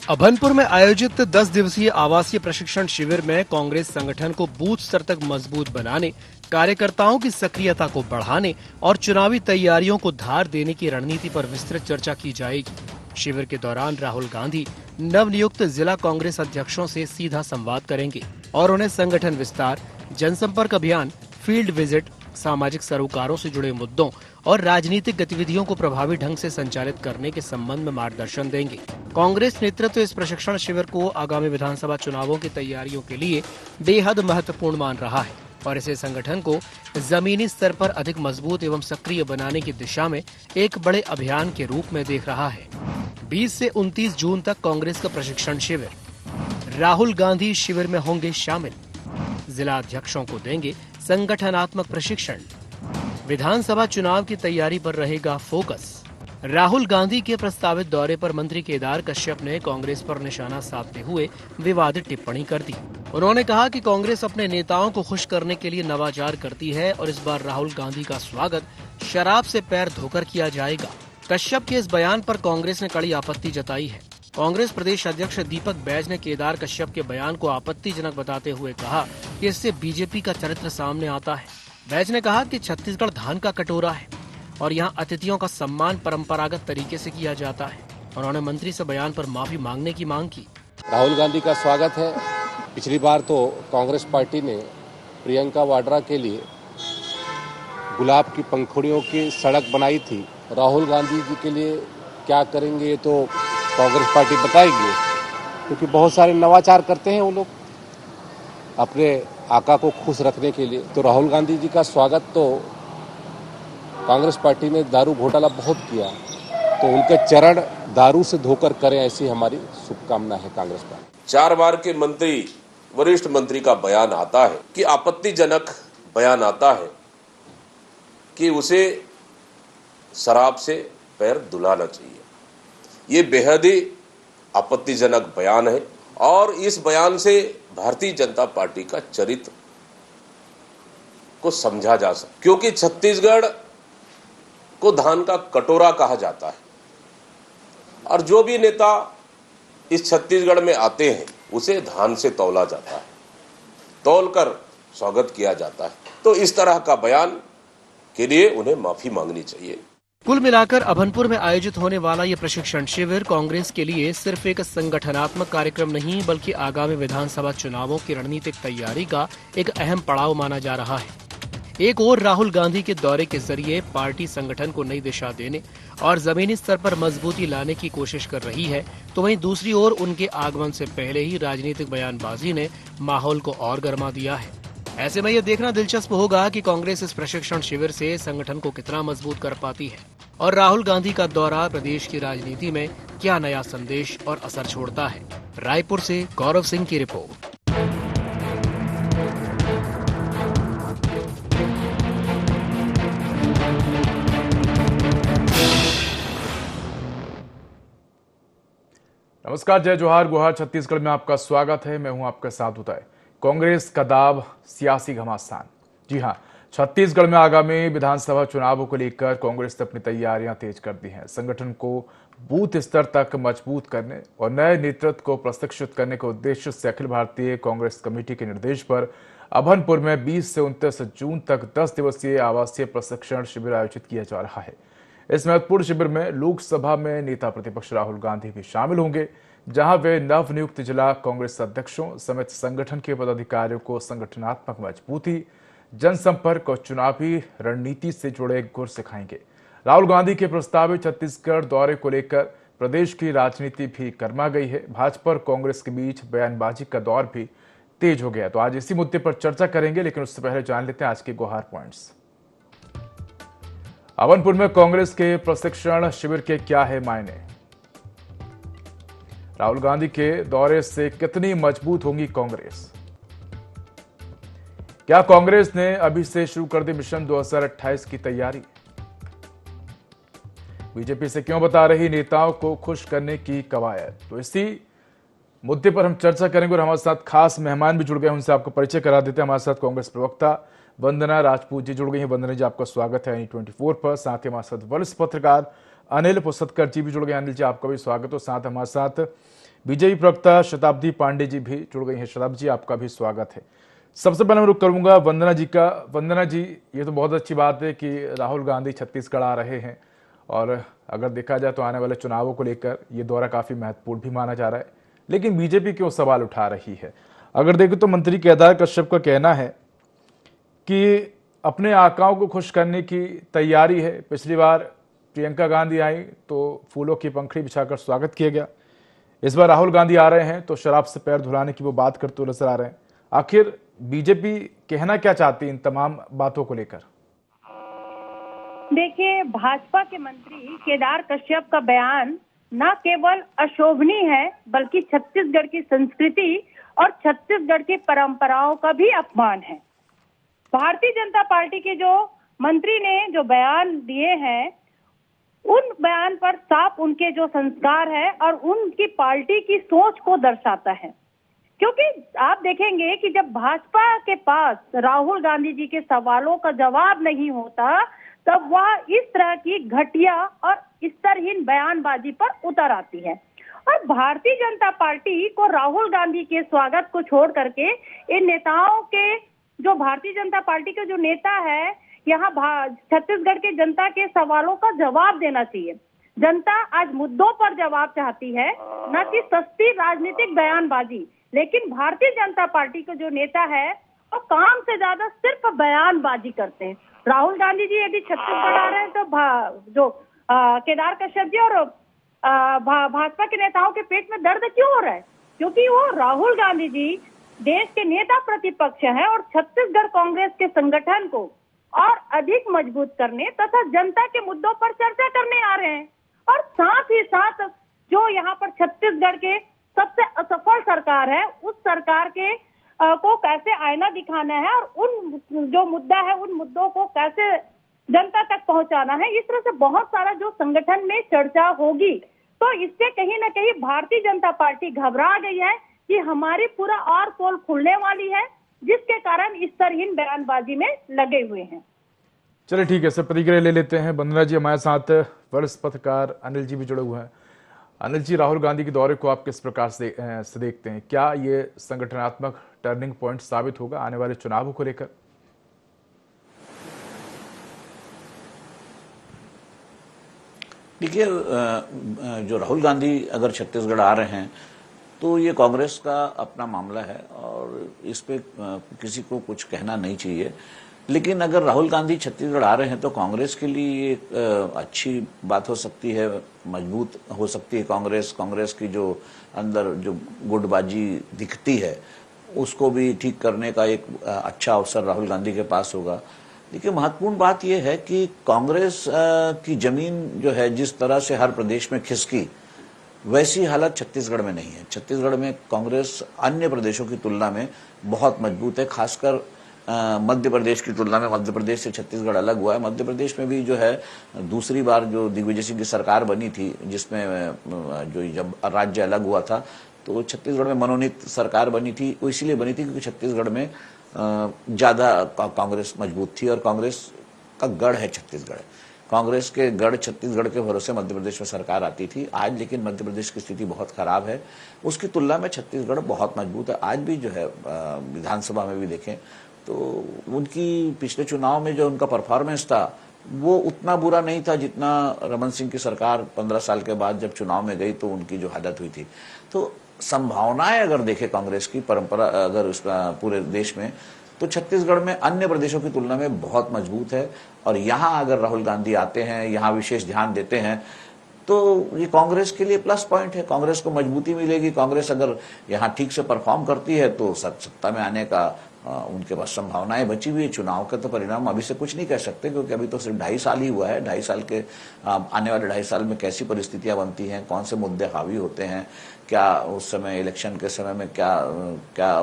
अभनपुर में आयोजित 10 दिवसीय आवासीय प्रशिक्षण शिविर में कांग्रेस संगठन को बूथ स्तर तक मजबूत बनाने, कार्यकर्ताओं की सक्रियता को बढ़ाने और चुनावी तैयारियों को धार देने की रणनीति पर विस्तृत चर्चा की जाएगी। शिविर के दौरान राहुल गांधी नवनियुक्त जिला कांग्रेस अध्यक्षों से सीधा संवाद करेंगे और उन्हें संगठन विस्तार, जनसंपर्क अभियान, फील्ड विजिट, सामाजिक सरोकारों से जुड़े मुद्दों और राजनीतिक गतिविधियों को प्रभावी ढंग से संचालित करने के संबंध में मार्गदर्शन देंगे। कांग्रेस नेतृत्व इस प्रशिक्षण शिविर को आगामी विधानसभा चुनावों की तैयारियों के लिए बेहद महत्वपूर्ण मान रहा है और इसे संगठन को जमीनी स्तर पर अधिक मजबूत एवं सक्रिय बनाने की दिशा में एक बड़े अभियान के रूप में देख रहा है। 20 से 29 जून तक कांग्रेस का प्रशिक्षण शिविर। राहुल गांधी शिविर में होंगे शामिल। जिला अध्यक्षों को देंगे संगठनात्मक प्रशिक्षण। विधानसभा चुनाव की तैयारी पर रहेगा फोकस। राहुल गांधी के प्रस्तावित दौरे पर मंत्री केदार कश्यप ने कांग्रेस पर निशाना साधते हुए विवादित टिप्पणी कर दी। उन्होंने कहा कि कांग्रेस अपने नेताओं को खुश करने के लिए नवाचार करती है और इस बार राहुल गांधी का स्वागत शराब से पैर धोकर किया जाएगा। कश्यप के इस बयान पर कांग्रेस ने कड़ी आपत्ति जताई है। कांग्रेस प्रदेश अध्यक्ष दीपक बैज ने केदार कश्यप के बयान को आपत्तिजनक बताते हुए कहा कि इससे बीजेपी का चरित्र सामने आता है। बैज ने कहा कि छत्तीसगढ़ धान का कटोरा है और यहाँ अतिथियों का सम्मान परंपरागत तरीके से किया जाता है। उन्होंने मंत्री से बयान पर माफी मांगने की मांग की। राहुल गांधी का स्वागत है। पिछली बार तो कांग्रेस पार्टी ने प्रियंका वाड्रा के लिए गुलाब की पंखुड़ियों की सड़क बनाई थी। राहुल गांधी जी के लिए क्या करेंगे ये तो कांग्रेस पार्टी बताएगी, क्योंकि बहुत सारे नवाचार करते हैं वो लोग अपने आका को खुश रखने के लिए। तो राहुल गांधी जी का स्वागत तो कांग्रेस पार्टी ने दारू घोटाला बहुत किया, तो उनके चरण दारू से धोकर करें, ऐसी हमारी शुभकामना है कांग्रेस पार्टी। 4 बार के मंत्री, वरिष्ठ मंत्री का बयान आता है कि आपत्तिजनक बयान आता है कि उसे शराब से पैर धुलाना चाहिए। ये बेहद ही आपत्तिजनक बयान है और इस बयान से भारतीय जनता पार्टी का चरित्र को समझा जा सकता, क्योंकि छत्तीसगढ़ को धान का कटोरा कहा जाता है और जो भी नेता इस छत्तीसगढ़ में आते हैं उसे धान से तौला जाता है, तौलकर स्वागत किया जाता है। तो इस तरह का बयान के लिए उन्हें माफी मांगनी चाहिए। कुल मिलाकर अभनपुर में आयोजित होने वाला ये प्रशिक्षण शिविर कांग्रेस के लिए सिर्फ एक संगठनात्मक कार्यक्रम नहीं बल्कि आगामी विधानसभा चुनावों की रणनीतिक तैयारी का एक अहम पड़ाव माना जा रहा है। एक ओर राहुल गांधी के दौरे के जरिए पार्टी संगठन को नई दिशा देने और जमीनी स्तर पर मजबूती लाने की कोशिश कर रही है, तो वहीं दूसरी ओर उनके आगमन से पहले ही राजनीतिक बयानबाजी ने माहौल को और गर्मा दिया है। ऐसे में यह देखना दिलचस्प होगा कि कांग्रेस इस प्रशिक्षण शिविर से संगठन को कितना मजबूत कर पाती है और राहुल गांधी का दौरा प्रदेश की राजनीति में क्या नया संदेश और असर छोड़ता है। रायपुर से गौरव सिंह की रिपोर्ट। नमस्कार, जय जोहार गुहार। छत्तीसगढ़ में आपका स्वागत है। मैं हूं आपके साथ उदय। कांग्रेस का दाव, सियासी घमासान। जी हां, छत्तीसगढ़ में आगामी विधानसभा चुनावों को लेकर कांग्रेस ने अपनी तैयारियां तेज कर दी हैं। संगठन को बूथ स्तर तक मजबूत करने और नए नेतृत्व को प्रशिक्षित करने के उद्देश्य से अखिल भारतीय कांग्रेस कमेटी के निर्देश पर अभनपुर में 20 से 29 जून तक 10 दिवसीय आवासीय प्रशिक्षण शिविर आयोजित किया जा रहा है। इस महत्वपूर्ण शिविर में लोकसभा में नेता प्रतिपक्ष राहुल गांधी भी शामिल होंगे, जहां वे नवनियुक्त जिला कांग्रेस अध्यक्षों समेत संगठन के पदाधिकारियों को संगठनात्मक मजबूती, जनसंपर्क और चुनावी रणनीति से जुड़े गुर सिखाएंगे। राहुल गांधी के प्रस्तावित छत्तीसगढ़ दौरे को लेकर प्रदेश की राजनीति भी गर्मा गई है। भाजपा और कांग्रेस के बीच बयानबाजी का दौर भी तेज हो गया। तो आज इसी मुद्दे पर चर्चा करेंगे, लेकिन उससे पहले जान लेते हैं आज के गुहार पॉइंट्स। अभनपुर में कांग्रेस के प्रशिक्षण शिविर के क्या है मायने? राहुल गांधी के दौरे से कितनी मजबूत होंगी कांग्रेस? क्या कांग्रेस ने अभी से शुरू कर दी मिशन 2028 की तैयारी? बीजेपी से क्यों बता रही नेताओं को खुश करने की कवायद? तो इसी मुद्दे पर हम चर्चा करेंगे और हमारे साथ खास मेहमान भी जुड़ गए, उनसे आपको परिचय करा देते हैं। हमारे साथ कांग्रेस प्रवक्ता वंदना राजपूत जी जुड़ गई हैं। वंदना जी, आपका स्वागत है N24 पर। साथ ही हमारे साथ वरिष्ठ पत्रकार अनिल पुसतकर जी भी जुड़ गए। अनिल जी, आपका भी स्वागत हो। साथ हमारे साथ बीजेपी प्रवक्ता शताब्दी पांडे जी भी जुड़ गई हैं। शताब्दी जी, आपका भी स्वागत है। सबसे पहले मैं रुक करूंगा वंदना जी का। वंदना जी, ये तो बहुत अच्छी बात है कि राहुल गांधी छत्तीसगढ़ आ रहे हैं और अगर देखा जाए तो आने वाले चुनावों को लेकर ये दौरा काफी महत्वपूर्ण भी माना जा रहा है, लेकिन बीजेपी क्यों सवाल उठा रही है? अगर देखें तो मंत्री केदार कश्यप का कहना है कि अपने आकाओं को खुश करने की तैयारी है। पिछली बार प्रियंका गांधी आई तो फूलों की पंखड़ी बिछाकर स्वागत किया गया। इस बार राहुल गांधी आ रहे हैं तो शराब से पैर धुलाने की वो बात करते हुए नजर आ रहे हैं। आखिर बीजेपी कहना क्या चाहती है इन तमाम बातों को लेकर? देखिए, भाजपा के मंत्री केदार कश्यप का बयान न केवल अशोभनीय है बल्कि छत्तीसगढ़ की संस्कृति और छत्तीसगढ़ की परंपराओं का भी अपमान है। भारतीय जनता पार्टी के जो मंत्री ने जो बयान दिए हैं, उन बयान पर साफ उनके जो संस्कार है और उनकी पार्टी की सोच को दर्शाता है। क्योंकि आप देखेंगे कि जब भाजपा के पास राहुल गांधी जी के सवालों का जवाब नहीं होता, तब वह इस तरह की घटिया और स्तरहीन बयानबाजी पर उतर आती है। और भारतीय जनता पार्टी को राहुल गांधी के स्वागत को छोड़ करके इन नेताओं के, जो भारतीय जनता पार्टी के जो नेता है, यहाँ छत्तीसगढ़ के जनता के सवालों का जवाब देना चाहिए। जनता आज मुद्दों पर जवाब चाहती है, न कि सस्ती राजनीतिक बयानबाजी। लेकिन भारतीय जनता पार्टी के जो नेता है वो काम से ज्यादा सिर्फ बयानबाजी करते हैं। राहुल गांधी जी यदि छत्तीसगढ़ आ रहे हैं तो जो केदार कश्यप जी और भाजपा के नेताओं के पेट में दर्द क्यों हो रहा है? क्योंकि वो राहुल गांधी जी देश के नेता प्रतिपक्ष हैं और छत्तीसगढ़ कांग्रेस के संगठन को और अधिक मजबूत करने तथा जनता के मुद्दों पर चर्चा करने आ रहे हैं। और साथ ही साथ जो यहाँ पर छत्तीसगढ़ के सबसे असफल सरकार है, उस सरकार के को कैसे आईना दिखाना है और उन जो मुद्दा है उन मुद्दों को कैसे जनता तक पहुंचाना है, इस तरह से बहुत सारा जो संगठन में चर्चा होगी। तो इससे कहीं ना कहीं भारतीय जनता पार्टी घबरा गई है कि हमारी पूरा और पोल खुलने वाली है, जिसके कारण इस तरहीन बयानबाजी में लगे हुए हैं। चलिए ठीक है, सब प्रतिक्रिया ले लेते हैं। वंदना जी, हमारे साथ वरिष्ठ पत्रकार अनिल जी भी जुड़े हुए हैं। अनिल जी, राहुल गांधी के दौरे को आप किस प्रकार से देखते हैं? क्या ये संगठनात्मक टर्निंग पॉइंट साबित होगा आने वाले चुनावों को लेकर? देखिए, जो राहुल गांधी अगर छत्तीसगढ़ आ रहे हैं तो ये कांग्रेस का अपना मामला है और इस पे किसी को कुछ कहना नहीं चाहिए। लेकिन अगर राहुल गांधी छत्तीसगढ़ आ रहे हैं तो कांग्रेस के लिए एक अच्छी बात हो सकती है, मजबूत हो सकती है कांग्रेस की जो अंदर जो गुटबाजी दिखती है उसको भी ठीक करने का एक अच्छा अवसर राहुल गांधी के पास होगा। देखिए, महत्वपूर्ण बात यह है कि कांग्रेस की जमीन जो है जिस तरह से हर प्रदेश में खिसकी, वैसी हालत छत्तीसगढ़ में नहीं है। छत्तीसगढ़ में कांग्रेस अन्य प्रदेशों की तुलना में बहुत मजबूत है, खासकर मध्य प्रदेश की तुलना में। मध्य प्रदेश से छत्तीसगढ़ अलग हुआ है। मध्य प्रदेश में भी जो है दूसरी बार जो दिग्विजय सिंह की सरकार बनी थी, जिसमें जो जब राज्य अलग हुआ था तो छत्तीसगढ़ में मनोनीत सरकार बनी थी। वो इसीलिए बनी थी क्योंकि छत्तीसगढ़ में ज्यादा कांग्रेस मजबूत थी और कांग्रेस का गढ़ है छत्तीसगढ़। कांग्रेस के गढ़ छत्तीसगढ़ के भरोसे मध्य प्रदेश में सरकार आती थी। आज लेकिन मध्य प्रदेश की स्थिति बहुत खराब है, उसकी तुलना में छत्तीसगढ़ बहुत मजबूत है। आज भी जो है विधानसभा में भी देखें तो उनकी पिछले चुनाव में जो उनका परफॉर्मेंस था वो उतना बुरा नहीं था जितना रमन सिंह की सरकार 15 साल के बाद जब चुनाव में गई तो उनकी जो हालत हुई थी। तो संभावनाएं अगर देखें कांग्रेस की परंपरा अगर उस पूरे देश में, तो छत्तीसगढ़ में अन्य प्रदेशों की तुलना में बहुत मजबूत है। और यहाँ अगर राहुल गांधी आते हैं, यहाँ विशेष ध्यान देते हैं, तो ये कांग्रेस के लिए प्लस पॉइंट है। कांग्रेस को मजबूती मिलेगी। कांग्रेस अगर यहाँ ठीक से परफॉर्म करती है तो सत्ता में आने का उनके पास संभावनाएं बची हुई है। चुनाव का तो परिणाम अभी से कुछ नहीं कह सकते क्योंकि अभी तो सिर्फ 2.5 साल ही हुआ है। 2.5 साल के आने वाले 2.5 साल में कैसी परिस्थितियां बनती हैं, कौन से मुद्दे हावी होते हैं, क्या उस समय इलेक्शन के समय में क्या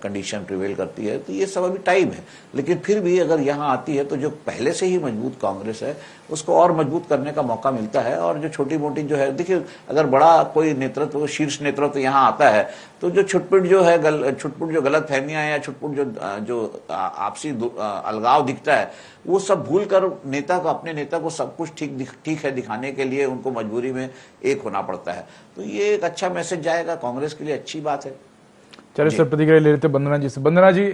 कंडीशन प्रिवेल करती है, तो ये सब अभी टाइम है। लेकिन फिर भी अगर यहाँ आती है तो जो पहले से ही मजबूत कांग्रेस है उसको और मजबूत करने का मौका मिलता है। और जो छोटी मोटी जो है, देखिए अगर बड़ा कोई नेतृत्व, शीर्ष नेतृत्व यहाँ आता है तो जो छुटपुट जो गलत फहमियां या छुटपुट जो आपसी अलगाव दिखता है वो सब भूल कर नेता को, अपने नेता को सब कुछ ठीक है दिखाने के लिए उनको मजबूरी में एक होना पड़ता है। तो ये एक अच्छा मैसेज मैसेज जाएगा, कांग्रेस के लिए अच्छी बात है। चलिए सर, प्रतिक्रिया ले लेते हैं वंदना जी से। वंदना जी,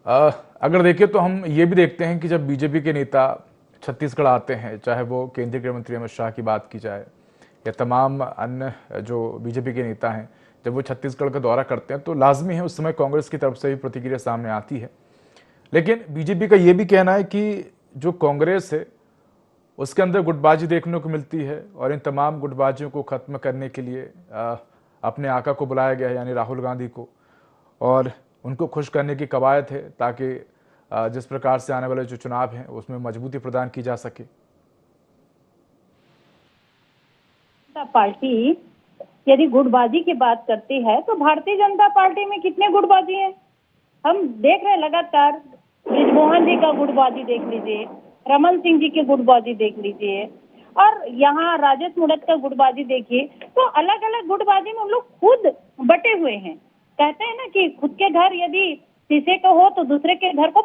अगर देखें तो हम ये भी देखते हैं कि जब बीजेपी के नेता छत्तीसगढ़ आते हैं, चाहे वो केंद्रीय गृह मंत्री अमित शाह की बात की जाए या तमाम अन्य जो बीजेपी के नेता हैं, जब वो छत्तीसगढ़ का दौरा करते हैं तो लाजमी है उस समय कांग्रेस की तरफ से भी प्रतिक्रिया सामने आती है। लेकिन बीजेपी का ये भी कहना है कि जो कांग्रेस है उसके अंदर गुटबाजी देखने को मिलती है और इन तमाम गुटबाजियों को खत्म करने के लिए अपने आका को बुलाया गया है, यानी राहुल गांधी को, और उनको खुश करने की कवायद है ताकि जिस प्रकार से आने वाले जो चुनाव हैं उसमें मजबूती प्रदान की जा सके। पार्टी यदि गुटबाजी की बात करती है तो भारतीय जनता पार्टी में कितने गुटबाजी हैं हम देख रहे हैं लगातार। बृजमोहन जी का गुटबाजी देख लीजिए, रमन सिंह जी की गुटबाजी देख लीजिए, और यहाँ राजेश मूणत का गुटबाजी देखिए। तो अलग अलग गुटबाजी में उन लोग खुद बटे हुए हैं। कहते हैं ना कि खुद के घर यदि शीशे का हो तो दूसरे के घर को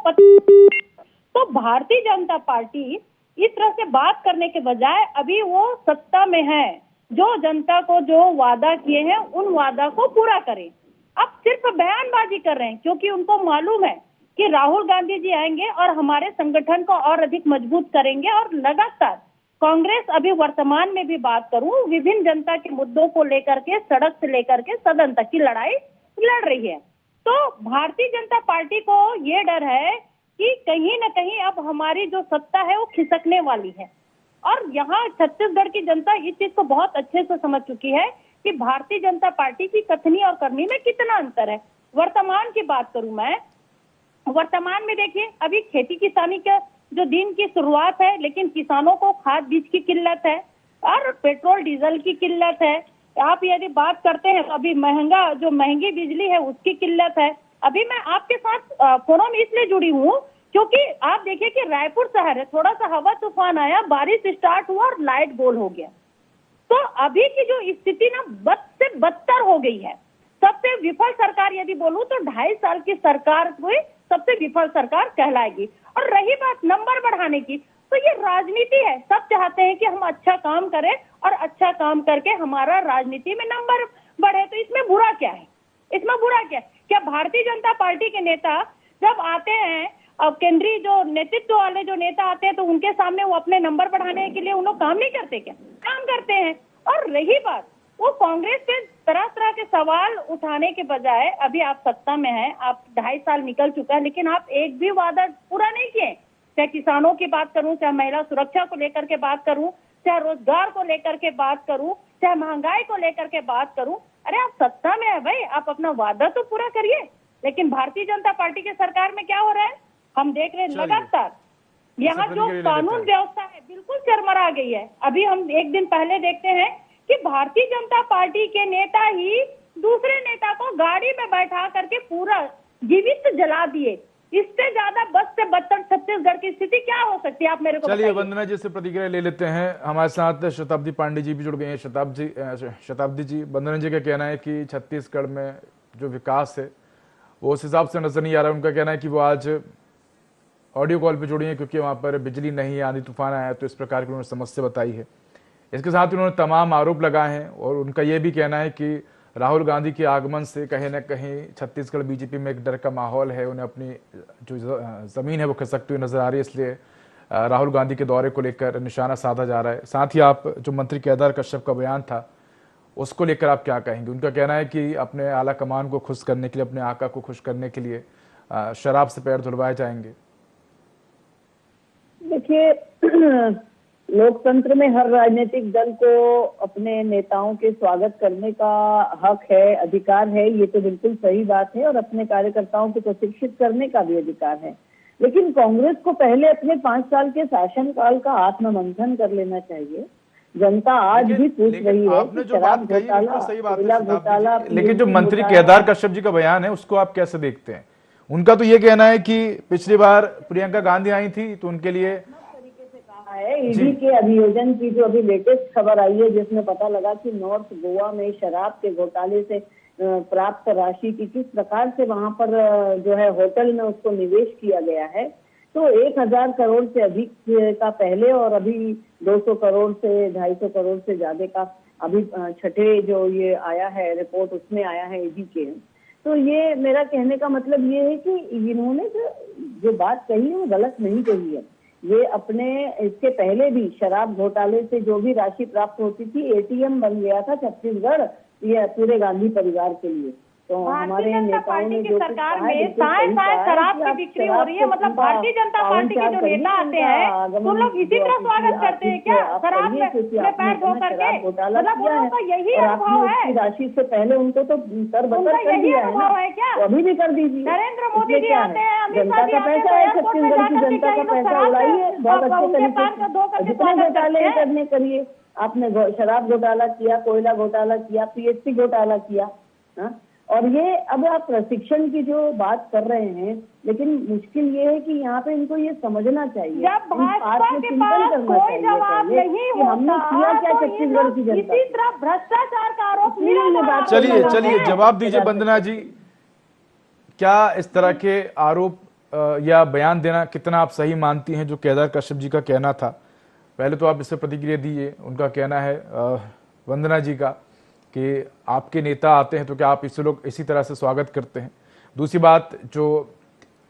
तो भारतीय जनता पार्टी इस तरह से बात करने के बजाय अभी वो सत्ता में है, जो जनता को जो वादा किए हैं उन वादा को पूरा करें। अब सिर्फ बयानबाजी कर रहे हैं क्योंकि उनको मालूम है कि राहुल गांधी जी आएंगे और हमारे संगठन को और अधिक मजबूत करेंगे। और लगातार कांग्रेस अभी वर्तमान में भी बात करूं, विभिन्न जनता के मुद्दों को लेकर के सड़क से लेकर के सदन तक की लड़ाई लड़ रही है। तो भारतीय जनता पार्टी को ये डर है कि कहीं न कहीं अब हमारी जो सत्ता है वो खिसकने वाली है। और यहाँ छत्तीसगढ़ की जनता इस चीज को बहुत अच्छे से समझ चुकी है कि भारतीय जनता पार्टी की कथनी और करनी में कितना अंतर है। वर्तमान की बात करूं मैं, वर्तमान में देखिए अभी खेती किसानी का जो दिन की शुरुआत है, लेकिन किसानों को खाद बीज की किल्लत है और पेट्रोल डीजल की किल्लत है। आप यदि बात करते हैं तो अभी महंगी बिजली है उसकी किल्लत है। अभी मैं आपके साथ फोरम में इसलिए जुड़ी हूँ क्योंकि आप देखिए कि रायपुर शहर है, थोड़ा सा हवा तूफान आया, बारिश स्टार्ट हुआ और लाइट गोल हो गया। तो अभी की जो स्थिति ना बद से बदतर हो गई है। सबसे विफल सरकार यदि बोलूं तो 2.5 साल की सरकार हुई सबसे विफल सरकार कहलाएगी। और रही बात नंबर बढ़ाने की, तो ये राजनीति है। सब चाहते हैं कि हम अच्छा काम करें और अच्छा काम करके हमारा राजनीति में नंबर बढ़े। तो इसमें बुरा क्या है? इसमें बुरा क्या है? क्या भारतीय जनता पार्टी के नेता जब आते हैं और केंद्रीय जो नेतृत्व वाले जो नेता आते हैं तो उनके सामने वो अपने नंबर बढ़ाने के लिए उन लोग काम नहीं करते क्या? काम करते हैं। और रही बात वो कांग्रेस के तरह तरह के सवाल उठाने के बजाय, अभी आप सत्ता में हैं, आप 2.5 साल निकल चुका है, लेकिन आप एक भी वादा पूरा नहीं किए। चाहे किसानों की बात करूं, चाहे महिला सुरक्षा को लेकर के बात करूं, चाहे रोजगार को लेकर के बात करूं, चाहे महंगाई को लेकर के बात करूं। अरे आप सत्ता में है भाई, आप अपना वादा तो पूरा करिए। लेकिन भारतीय जनता पार्टी के सरकार में क्या हो रहा है हम देख रहे हैं लगातार। यहाँ जो कानून व्यवस्था है बिल्कुल चरमरा गई है। अभी हम एक दिन पहले देखते हैं कि भारतीय जनता पार्टी के नेता ही दूसरे नेता को गाड़ी में बैठा करके पूरा जीवित जला दिए। इससे ज्यादा बद से बदतर छत्तीसगढ़ की स्थिति क्या हो सकती है? आप मेरे को चलिए वंदना जी से प्रतिक्रिया ले लेते हैं। हमारे साथ शताब्दी पांडे जी भी जुड़ गए हैं। शताब्दी जी, वंदना जी का कहना है कि छत्तीसगढ़ में जो विकास है वो उस हिसाब से नजर नहीं आ रहा है। उनका कहना है कि वो आज ऑडियो कॉल पे जुड़ी है क्योंकि वहां पर बिजली नहीं, आंधी तूफान आया, तो इस प्रकार की उन्होंने समस्या बताई है। इसके साथ उन्होंने तमाम आरोप लगाए हैं और उनका यह भी कहना है कि राहुल गांधी के आगमन से कहीं ना कहीं छत्तीसगढ़ बीजेपी में एक डर का माहौल है। उन्हें अपनी जो जमीन है वो खिसकती हुई नजर आ रही है, इसलिए राहुल गांधी के दौरे को लेकर निशाना साधा जा रहा है। साथ ही आप जो मंत्री केदार कश्यप का बयान था उसको लेकर आप क्या कहेंगे? उनका कहना है कि अपने आला कमान को खुश करने के लिए, अपने आका को खुश करने के लिए शराब से पैर धुलवाए जाएंगे। देखिए, लोकतंत्र में हर राजनीतिक दल को अपने नेताओं के स्वागत करने का हक है, अधिकार है। ये तो बिल्कुल सही बात है और अपने कार्यकर्ताओं को प्रशिक्षित करने का भी अधिकार है। लेकिन कांग्रेस को पहले अपने 5 साल के शासनकाल का आत्ममंथन कर लेना चाहिए। जनता आज भी पूछ रही है कि शराब घोटाला, कोयला घोटाला। लेकिन जो मंत्री केदार कश्यप जी का बयान है उसको आप कैसे देखते हैं? उनका तो ये कहना है कि पिछली बार प्रियंका गांधी आई थी तो उनके लिए है ईडी के अभियोजन की जो अभी लेटेस्ट खबर आई है, जिसमें पता लगा कि नॉर्थ गोवा में शराब के घोटाले से प्राप्त राशि की किस प्रकार से वहां पर जो है होटल में उसको निवेश किया गया है। तो 1000 करोड़ से अधिक का पहले और अभी 200 करोड़ से 250 करोड़ से ज्यादा का अभी छठे जो ये आया है रिपोर्ट उसमें आया है एजी के। तो ये मेरा कहने का मतलब ये है कि इन्होंने जो बात कही है वो गलत नहीं कही है। ये अपने इसके पहले भी शराब घोटाले से जो भी राशि प्राप्त होती थी, एटीएम बन गया था छत्तीसगढ़ ये पूरे गांधी परिवार के लिए। तो हमारे नेताओं ने जो सरकार में शराब की बिक्री हो रही है, मतलब भारतीय जनता पार्टी के जो नेता आते हैं तो लोग इसी तरह स्वागत करते हैं क्या? शराब में पैर धो करके, मतलब उनका यही अनुभव है। राशि से पहले उनको तो सरबसर कर दिया है क्या? अभी भी कर दीजिए। नरेंद्र मोदी जी आते हैं, जनता का पैसा है, छत्तीसगढ़ की जनता का पैसा उड़ाइए, बहुत अच्छे तरीके से जितने घोटाले करने करिए। आपने शराब घोटाला किया, कोयला घोटाला किया, पीएचसी घोटाला किया, और ये अब आप प्रशिक्षण की जो बात कर रहे हैं, लेकिन मुश्किल ये है कि यहाँ पे इनको ये समझना चाहिए, जब भाजपा के पास कोई जवाब नहीं होता हमने किया क्या छत्तीसगढ़ की जनता। इसी तरह भ्रष्टाचार का आरोप। चलिए जवाब दीजिए वंदना जी, क्या इस तरह के आरोप या बयान देना कितना आप सही मानती हैं जो केदार कश्यप जी का कहना था? पहले तो आप इससे प्रतिक्रिया दीजिए। उनका कहना है वंदना जी का कि आपके नेता आते हैं तो क्या आप इसी तरह से स्वागत करते हैं? दूसरी बात, जो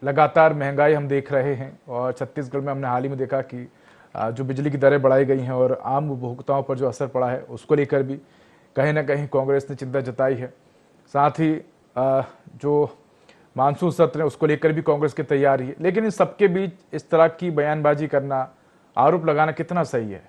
लगातार महंगाई हम देख रहे हैं और छत्तीसगढ़ में हमने हाल ही में देखा कि जो बिजली की दरें बढ़ाई गई हैं और आम उपभोक्ताओं पर जो असर पड़ा है उसको लेकर भी कहीं ना कहीं कांग्रेस ने चिंता जताई है। साथ ही जो मानसून सत्र है उसको लेकर भी कांग्रेस की तैयारी है। लेकिन इन सबके बीच इस तरह की बयानबाजी करना, आरोप लगाना कितना सही है?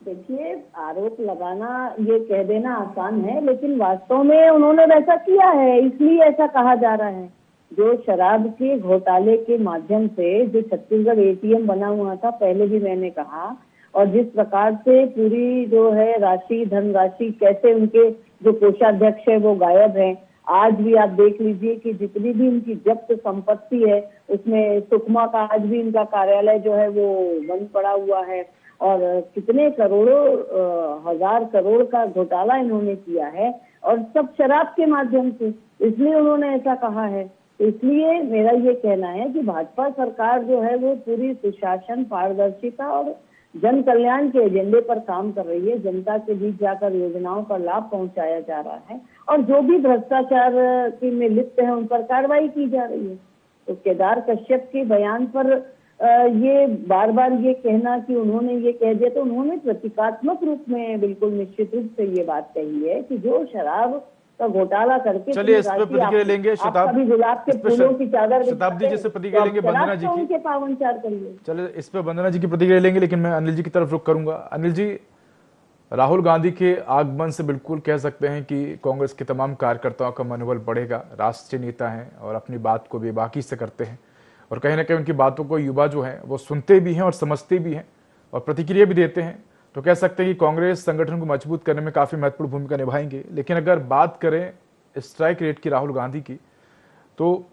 देखिए, आरोप लगाना ये कह देना आसान है, लेकिन वास्तव में उन्होंने वैसा किया है, इसलिए ऐसा कहा जा रहा है। जो शराब के घोटाले के माध्यम से जो छत्तीसगढ़ एटीएम बना हुआ था, पहले भी मैंने कहा, और जिस प्रकार से पूरी जो है राशि, धनराशि कैसे उनके जो कोषाध्यक्ष है वो गायब है। आज भी आप देख लीजिए कि जितनी भी उनकी जब्त संपत्ति है उसमें सुकमा का आज भी इनका कार्यालय जो है वो बंद पड़ा हुआ है, और कितने करोड़ों हजार करोड़ का घोटाला इन्होंने किया है, और सब शराब के माध्यम से, इसलिए उन्होंने ऐसा कहा है। इसलिए मेरा ये कहना है कि भाजपा सरकार जो है वो पूरी सुशासन, पारदर्शिता और जन कल्याण के एजेंडे पर काम कर रही है। जनता के बीच जाकर योजनाओं का लाभ पहुंचाया जा रहा है, और जो भी भ्रष्टाचार में लिप्त है उन पर कार्रवाई की जा रही है। तो केदार कश्यप के बयान पर ये बार बार ये कहना कि उन्होंने ये कह दिया, तो उन्होंने प्रतीकात्मक रूप में बिल्कुल निश्चित रूप से ये बात कही है कि जो शराब का घोटाला करके, चलिए इस पे प्रतिक्रिया लेंगे। शताब्दी गुलाब के फूलों की चादर, शताब्दी जी से प्रतिक्रिया लेंगे वंदना जी की, उनके पावनचार करिए। चलिए इस पे वंदना जी की प्रतिक्रिया लेंगे, लेकिन मैं अनिल जी की तरफ रुख करूंगा। अनिल जी, राहुल गांधी के आगमन से बिल्कुल कह सकते हैं कि कांग्रेस के तमाम कार्यकर्ताओं का मनोबल बढ़ेगा। राष्ट्रीय नेता हैं और अपनी बात को बेबाकी से करते हैं, और कहीं ना कहीं उनकी बातों को युवा जो है वो सुनते भी हैं और समझते भी हैं और प्रतिक्रिया भी देते हैं। तो कह सकते हैं कि कांग्रेस संगठन को मजबूत करने में काफ़ी महत्वपूर्ण भूमिका निभाएंगे। लेकिन अगर बात करें स्ट्राइक रेट की राहुल गांधी की, तो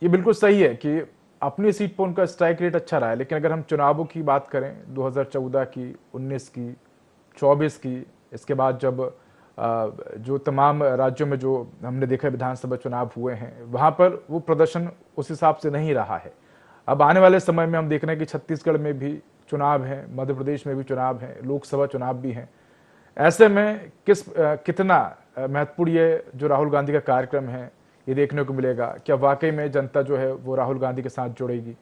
ये बिल्कुल सही है कि अपनी सीट पर उनका स्ट्राइक रेट अच्छा रहा है। लेकिन अगर हम चुनावों की बात करें, 2014 की, 19 की, 24 की, इसके बाद जब जो तमाम राज्यों में जो हमने देखा विधानसभा चुनाव हुए हैं, वहां पर वो प्रदर्शन उस हिसाब से नहीं रहा है। अब आने वाले समय में हम देख रहे हैं कि छत्तीसगढ़ में भी चुनाव है, मध्य प्रदेश में भी चुनाव है, लोकसभा चुनाव भी हैं। ऐसे में कितना महत्वपूर्ण ये जो राहुल गांधी का कार्यक्रम है ये देखने को मिलेगा? क्या वाकई में जनता जो है वो राहुल गांधी के साथ जुड़ेगी?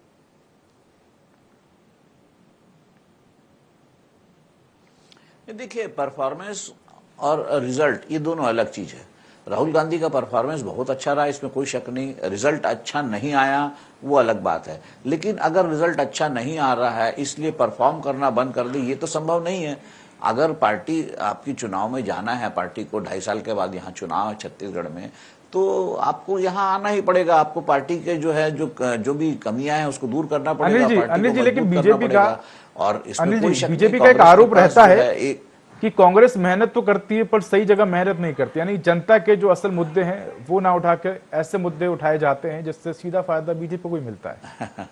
देखिए, परफॉर्मेंस और रिजल्ट ये दोनों अलग चीज है। राहुल गांधी का परफॉर्मेंस बहुत अच्छा रहा, इसमें कोई शक नहीं। रिजल्ट अच्छा नहीं आया वो अलग बात है, लेकिन अगर रिजल्ट अच्छा नहीं आ रहा है इसलिए परफॉर्म करना बंद कर दे, ये तो संभव नहीं है। अगर पार्टी आपकी चुनाव में जाना है, पार्टी को 2.5 साल के बाद यहाँ चुनाव है छत्तीसगढ़ में, तो आपको यहाँ आना ही पड़ेगा। आपको पार्टी के जो भी कमियां हैं उसको दूर करना पड़ेगा। अनिल जी, लेकिन बीजेपी का, और इसमें कोई शक नहीं, बीजेपी का एक आरोप रहता है कि कांग्रेस मेहनत तो करती है पर सही जगह मेहनत नहीं करती। यानी जनता के जो असल मुद्दे हैं वो ना उठा के ऐसे मुद्दे उठाए जाते हैं जिससे सीधा फायदा बीजेपी को ही मिलता है।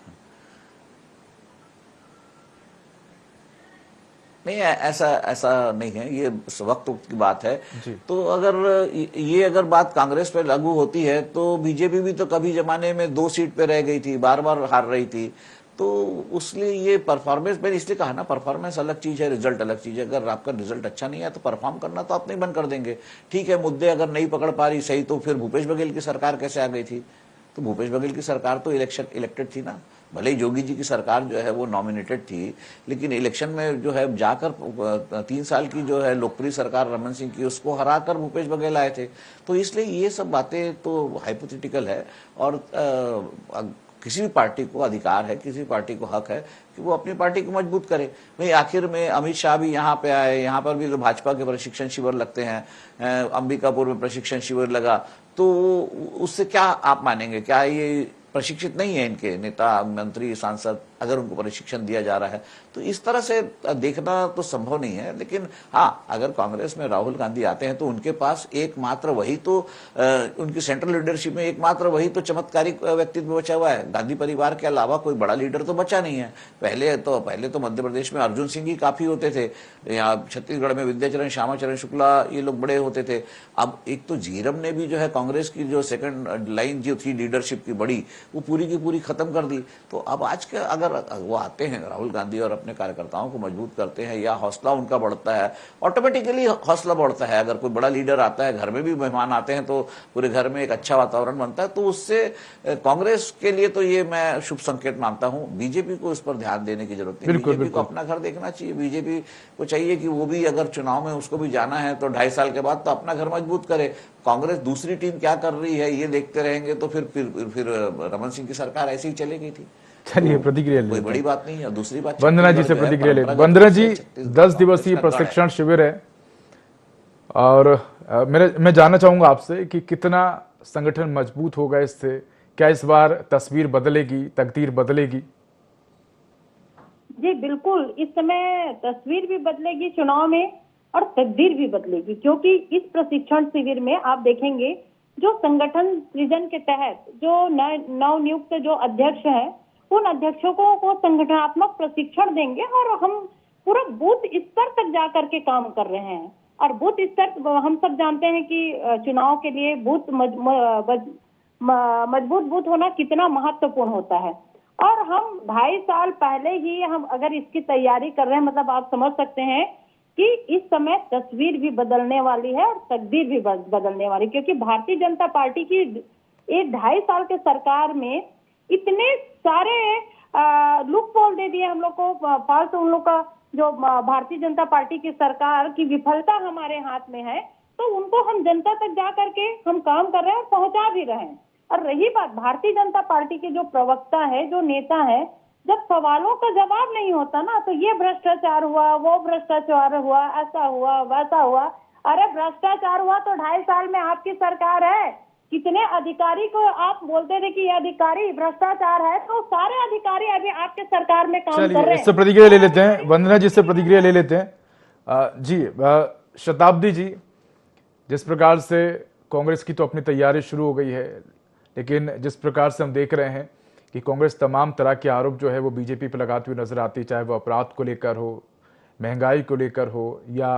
नहीं, ऐसा नहीं है, ये वक्त की बात है। तो अगर बात कांग्रेस पे लागू होती है तो बीजेपी भी तो कभी जमाने में 2 सीट पे रह गई थी, बार बार हार रही थी। तो उसलिए ये परफॉर्मेंस, मैंने इसलिए कहा ना, परफॉर्मेंस अलग चीज है, रिजल्ट अलग चीज है। अगर आपका रिजल्ट अच्छा नहीं है तो परफॉर्म करना तो आप नहीं बंद कर देंगे। ठीक है, मुद्दे अगर नहीं पकड़ पा रही सही, तो फिर भूपेश बघेल की सरकार कैसे आ गई थी? तो भूपेश बघेल की सरकार तो इलेक्टेड थी ना। भले ही जोगी जी की सरकार जो है वो नॉमिनेटेड थी, लेकिन इलेक्शन में जो है जाकर 3 साल की जो है लोकप्रिय सरकार रमन सिंह की, उसको हराकर भूपेश बघेल आए थे। तो इसलिए ये सब बातें तो हाइपोथेटिकल है, और किसी भी पार्टी को अधिकार है, किसी भी पार्टी को हक है कि वो अपनी पार्टी को मजबूत करे। भाई आखिर में अमित शाह भी यहाँ पे आए, यहाँ पर भी तो भाजपा के प्रशिक्षण शिविर लगते हैं, अंबिकापुर में प्रशिक्षण शिविर लगा, तो उससे क्या आप मानेंगे? क्या ये प्रशिक्षित नहीं है इनके नेता, मंत्री, सांसद, अगर उनको प्रशिक्षण दिया जा रहा है? तो इस तरह से देखना तो संभव नहीं है। लेकिन हाँ, अगर कांग्रेस में राहुल गांधी आते हैं तो उनके पास एकमात्र वही तो उनकी सेंट्रल लीडरशिप में एकमात्र वही तो चमत्कारिक व्यक्तित्व बचा हुआ है। गांधी परिवार के अलावा कोई बड़ा लीडर तो बचा नहीं है। पहले तो मध्य प्रदेश में अर्जुन सिंह ही काफी होते थे, यहाँ छत्तीसगढ़ में विद्याचरण, श्यामाचरण शुक्ला, ये लोग बड़े होते थे। अब एक तो झीरम ने भी जो है कांग्रेस की जो सेकंड लाइन जो थी लीडरशिप की बड़ी, वो पूरी की पूरी खत्म कर दी। तो अब आज के अगर वो आते हैं राहुल गांधी और अपने कार्यकर्ताओं को मजबूत करते हैं, या हौसला उनका बढ़ता है, ऑटोमेटिकली हौसला बढ़ता है। अगर कोई बड़ा लीडर आता है, घर में भी मेहमान आते हैं, तो पूरे घर में एक अच्छा वातावरण बनता है। तो उससे कांग्रेस के लिए तो ये मैं शुभ संकेत मानता हूं। बीजेपी को इस पर ध्यान देने की जरूरत नहीं, बीजेपी को अपना घर देखना चाहिए। बीजेपी को चाहिए कि वो भी अगर चुनाव में उसको भी जाना है तो 2.5 साल के बाद तो अपना घर मजबूत करे। कांग्रेस दूसरी टीम क्या कर रही है ये देखते रहेंगे तो फिर रमन सिंह की सरकार ऐसी ही चलेगी थी। चलिए, प्रतिक्रिया कोई बड़ी बात नहीं है। दूसरी बात, वंदना जी से प्रतिक्रिया ले। वंदना जी, 10 दिवसीय प्रशिक्षण शिविर है, और मैं जानना चाहूंगा आपसे कि कितना संगठन मजबूत होगा इससे? क्या इस बार तस्वीर बदलेगी, तकदीर बदलेगी? जी बिल्कुल, इस समय तस्वीर भी बदलेगी चुनाव में और तकदीर भी बदलेगी, क्योंकि इस प्रशिक्षण शिविर में आप देखेंगे जो संगठन सृजन के तहत जो नव नियुक्त जो अध्यक्ष हैं, उन अध्यक्षों को संगठनात्मक प्रशिक्षण देंगे, और हम पूरा बूथ स्तर तक जा करके काम कर रहे हैं। और बूथ स्तर, हम सब जानते हैं कि चुनाव के लिए बूथ मजबूत बूथ होना कितना महत्वपूर्ण होता है। और हम 2.5 साल पहले ही हम अगर इसकी तैयारी कर रहे हैं, मतलब आप समझ सकते हैं कि इस समय तस्वीर भी बदलने वाली है और तकदीर भी बदलने वाली, क्योंकि भारतीय जनता पार्टी की 2.5 साल के सरकार में इतने सारे लूप होल दे दिए हम लोग को, फालतू उन लोग का जो भारतीय जनता पार्टी की सरकार की विफलता हमारे हाथ में है, तो उनको हम जनता तक जा करके हम काम कर रहे हैं और पहुंचा भी रहे हैं। और रही बात भारतीय जनता पार्टी के जो प्रवक्ता है, जो नेता है, जब सवालों का जवाब नहीं होता ना, तो ये भ्रष्टाचार हुआ, वो भ्रष्टाचार हुआ, ऐसा हुआ, वैसा हुआ। अरे भ्रष्टाचार हुआ तो 2.5 साल में आपकी सरकार है, कितने अधिकारी को आप बोलते थे कि ये अधिकारी भ्रष्टाचार है, तो सारे अधिकारी अभी आपके सरकार में काम कर रहे हैं। इससे प्रतिक्रिया ले लेते हैं, वंदना जी से प्रतिक्रिया ले लेते हैं। जी शताब्दी जी, जिस प्रकार से कांग्रेस की तो अपनी तैयारी शुरू हो गई है, लेकिन जिस प्रकार से हम देख रहे हैं कि कांग्रेस तमाम तरह के आरोप जो है वो बीजेपी पर लगाती हुई नजर आती है, चाहे वो अपराध को लेकर हो, महंगाई को लेकर हो, या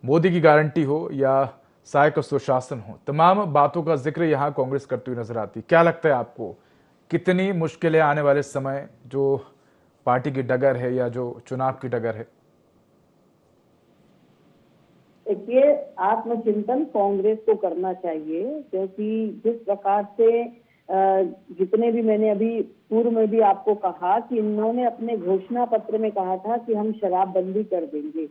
मोदी की गारंटी हो, या सहायक सुशासन हो, तमाम बातों का जिक्र यहाँ कांग्रेस करती हुई नजर आती है। क्या लगता है आपको, कितनी मुश्किलें आने वाले समय जो पार्टी की डगर है या जो चुनाव की डगर है? देखिए, आत्मचिंतन कांग्रेस को करना चाहिए, क्योंकि जिस प्रकार से जितने भी मैंने अभी पूर्व में भी आपको कहा कि इन्होंने अपने घोषणा पत्र में कहा था कि हम शराबबंदी कर देंगे,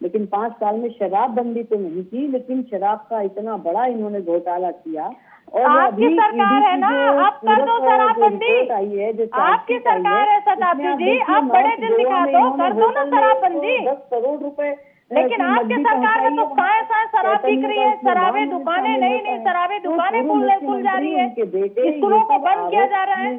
लेकिन 5 साल में शराबबंदी तो नहीं की, लेकिन शराब का इतना बड़ा इन्होंने घोटाला किया। और आपकी सरकार है ना, आप कर दो शराबबंदी, आपकी सरकार है शताब्दी जी, आप बड़े दिल दिखा दो, कर दो ना शराबबंदी। 10 करोड़ रुपए, लेकिन आपके सरकार में तो साए शराब बिक रही है, शराबी दुकानें नई शराबी दुकानें खुल जा रही है, स्कूलों को बंद किया जा रहा है।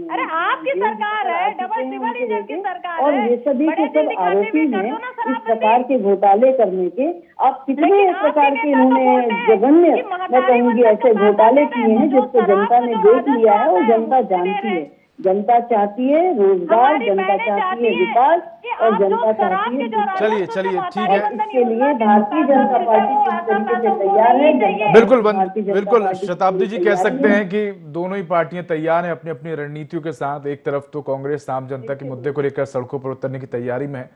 अरे आपकी सरकार है, डबल ट्रिपल इंजन की सरकार है, और ये सभी के सब आरोपी हैं इस प्रकार के घोटाले करने के। आप कितने इस प्रकार के इन्होंने जघन्य, मैं कहूँगी, ऐसे घोटाले किए हैं जिसको जनता ने देख लिया है और जनता जानती है। जनता चाहती है रोजगार, हमारी जनता बहनें चाहती है हैं विकास कि और आप जनता लोग शराब चाहती के है जो विकास। चलिए, चलिए, ठीक है। इसके लिए भारतीय जनता पार्टी जिस तरीके से तैयार है, बिल्कुल भारतीय जनता बिल्कुल पार्टी शताब्दी जी कह तैयारी सकते है। हैं कि दोनों ही पार्टियां तैयार हैं अपनी अपनी रणनीतियों के साथ। एक तरफ तो कांग्रेस आम जनता के मुद्दे को लेकर सड़कों पर उतरने की तैयारी में है,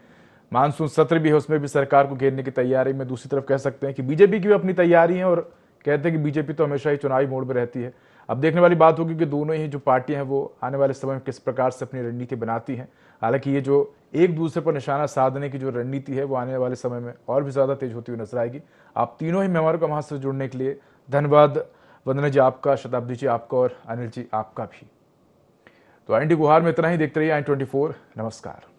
मानसून सत्र भी है उसमें भी सरकार को घेरने की तैयारी में। दूसरी तरफ कह सकते हैं कि बीजेपी की भी अपनी तैयारी है और कहते हैं कि बीजेपी तो हमेशा ही चुनावी मोड में रहती है। अब देखने वाली बात होगी कि दोनों ही जो पार्टियां हैं वो आने वाले समय में किस प्रकार से अपनी रणनीति बनाती हैं। हालांकि ये जो एक दूसरे पर निशाना साधने की जो रणनीति है वो आने वाले समय में और भी ज्यादा तेज होती हुई नजर आएगी। आप तीनों ही मेहमानों का हमारे से जुड़ने के लिए धन्यवाद। वंदना जी आपका, शताब्दी जी आपका और अनिल जी आपका भी। तो IND गुहार में इतना ही। देखते रहिए I24। नमस्कार।